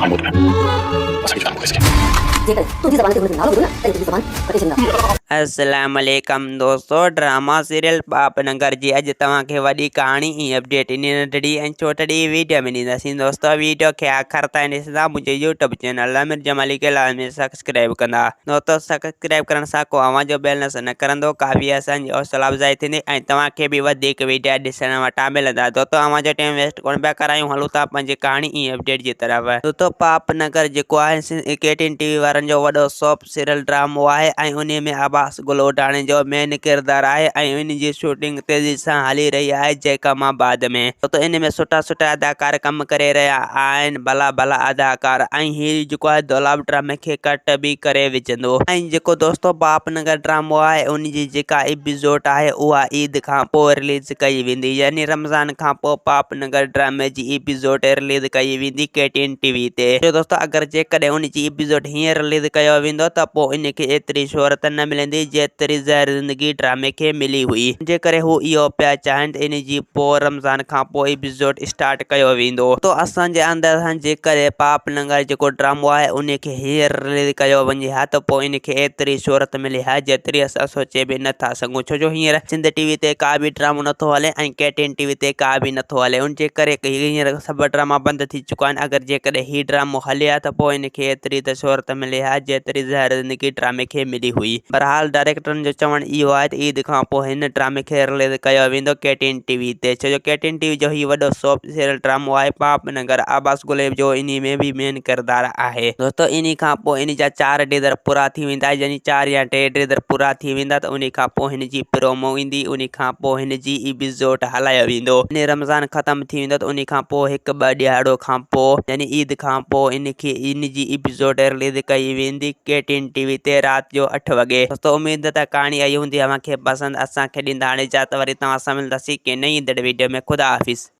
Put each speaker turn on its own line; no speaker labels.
ज़बान बोल रहा है, बस ज़बान को कैसे जेकर तुझी ज़बान ते हुन नालो बोलू ना तेरी तुझी ज़बान कटे छंदा।
अस्सलाम वालेकुम दोस्तों, ड्रामा सीरियल पापनगर जी अज तव्हांखे वॾी कहाणी ऐं अपडेट इन नंढड़ी ऐं छोटड़ी वीडियो में ॾींदासीं। दोस्तों वीडियो खे आख़िर ताईं ॾिसंदा मुंहिंजे यूट्यूब चैनल आमिर जमाली खे लाज़मी सब्सक्राइब कंदा। दोस्तों सब्सक्राइब करण सां को आवाज़ जो बेल न करंदो, काफ़ी असांजी हौसला अफ़ज़ाई थींदी ऐं तव्हांखे बि वधीक वीडियो ॾिसण वटां मिलंदा। दोस्तों आवाज़ जो टाइम वेस्ट कोन पिया करायूं, हलूं था पंहिंजी कहाणी ऐं अपडेट जी तरफ़। दोस्तों पापनगर जेको आहे KTN TV वारनि जो वॾो सॉप सीरियल ड्रामो आहे ऐं उन में अब्बास गुलोटाणी जो मेन किरदार है ऐं इन जी शूटिंग तेजी सां हली रही है जैकमाबाद में। तो इन में सुठा सुठा अदाकार कम करे रहा आहिनि, भला भला अदाकार। ऐं हीउ जेको आहे दौलाब ड्रामे खे कट भी करे विझंदो। ऐं जेको दोस्तों पापनगर ड्रामो है उन जी जेका एपिसोड है उहा ईद खां पोइ रिलीज कई वेंदी, यानी रमज़ान खां पोइ पापनगर ड्रामे जी एपिसोड रिलीज कई वेंदी KTN TV ते। तो दोस्तों अगर जेकॾहिं उन जी एपिसोड हींअर रिलीज कयो वेंदो त पोइ इन खे एतिरी शोहरत न मिलंदी जेतिरी ज़हर ज़िंदगी ड्रामे खे मिली हुई। जेकर हू इहो पिया चाहिनि त इन जी पोइ रमज़ान खां पोइ एपिसोड स्टार्ट कयो वेंदो। तो असांजे अंदरि जेकर पापनगर जेको ड्रामो आहे उन खे हींअर रिलीज कयो वञे हा त पोइ इन खे एतिरी शोहरत मिले हा जेतिरी असां सोचे बि नथा सघूं। छो जो हींअर सिंध TV ते का बि ड्रामो नथो हले ऐं KTN TV ते का बि नथो हले। उन जे करे हींअर सभु ड्रामा बंदि थी चुका आहिनि। अगरि जेकॾहिं हीउ ड्रामो हले हा त पोइ इन खे एतिरी त शोहरत मिले हा जेतिरी ज़हर ज़िंदगी ड्रामे खे मिली हुई। बहरहाल डायरेक्टरनि जो चवणु इहो आहे त ईद खां पोइ हिन ड्रामे खे रिलीज कयो वेंदो KTN TV ते। छो जो KTN TV जो हीउ वॾो सॉप सीरियल ड्रामो आहे पापनगर। अब्बास गुलेब जो इन में भी मेन किरदार आहे। दोस्तों इन खां पोइ इन जा 4 टीज़र पूरा थी वेंदा, यानी 4 या 3 टीज़र पूरा थी वेंदा त उन खां पोइ हिन जी प्रोमो ईंदी। उन खां पोइ हिन जी एपिसोड हलायो वेंदो। इन रमज़ान ख़त्म थी वेंदो त उन खां पोइ हिकु ॿ ॾियारो खां पोइ यानी ईद खां पोइ इन जी एपिसोड रिलीज कई वेंदी KTN TV ते राति जो 8 वॻे। दोस्तों उम्मीद त कहानी आई हूंदी, अव्हांखे पसंदि। असांखे ॾींदा हाणे इजाज़त, वरी तव्हां सां मिलंदासीं के नई वीडियो में। खुदा हाफ़िज़।